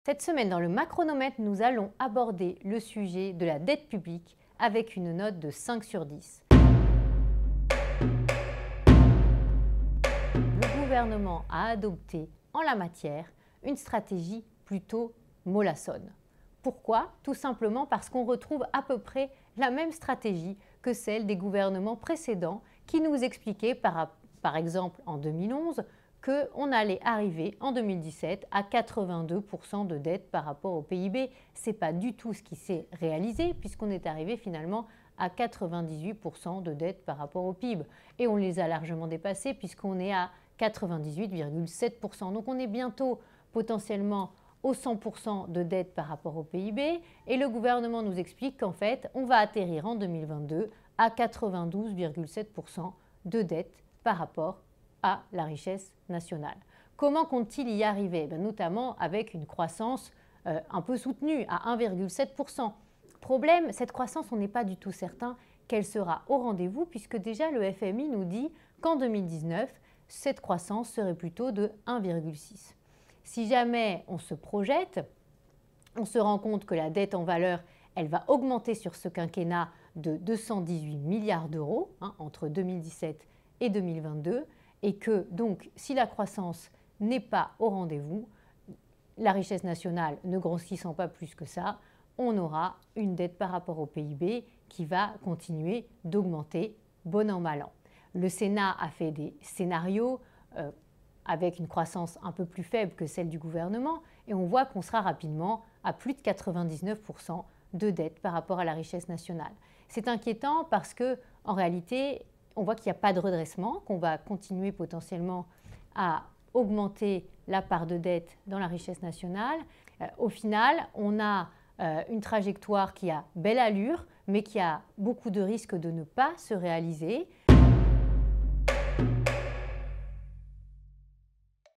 Cette semaine, dans le Macronomètre, nous allons aborder le sujet de la dette publique avec une note de 5 sur 10. Le gouvernement a adopté en la matière une stratégie plutôt mollassonne. Pourquoi? Tout simplement parce qu'on retrouve à peu près la même stratégie que celle des gouvernements précédents qui nous expliquaient par exemple en 2011 qu'on allait arriver en 2017 à 82% de dette par rapport au PIB. Ce n'est pas du tout ce qui s'est réalisé puisqu'on est arrivé finalement à 98% de dette par rapport au PIB. Et on les a largement dépassés puisqu'on est à 98,7%. Donc on est bientôt potentiellement aux 100% de dette par rapport au PIB. Et le gouvernement nous explique qu'en fait, on va atterrir en 2022 à 92,7% de dette par rapport à la richesse nationale. Comment compte-t-il y arriver? Notamment avec une croissance un peu soutenue à 1,7%. Problème, cette croissance, on n'est pas du tout certain qu'elle sera au rendez-vous puisque déjà le FMI nous dit qu'en 2019, cette croissance serait plutôt de 1,6. Si jamais on se projette, on se rend compte que la dette en valeur, elle va augmenter sur ce quinquennat de 218 milliards d'euros entre 2017 et 2022 et que donc si la croissance n'est pas au rendez-vous, la richesse nationale ne grossissant pas plus que ça, on aura une dette par rapport au PIB qui va continuer d'augmenter bon an mal an. Le Sénat a fait des scénarios avec une croissance un peu plus faible que celle du gouvernement et on voit qu'on sera rapidement à plus de 99% de dette par rapport à la richesse nationale. C'est inquiétant parce qu'en réalité, on voit qu'il n'y a pas de redressement, qu'on va continuer potentiellement à augmenter la part de dette dans la richesse nationale. Au final, on a une trajectoire qui a belle allure, mais qui a beaucoup de risques de ne pas se réaliser.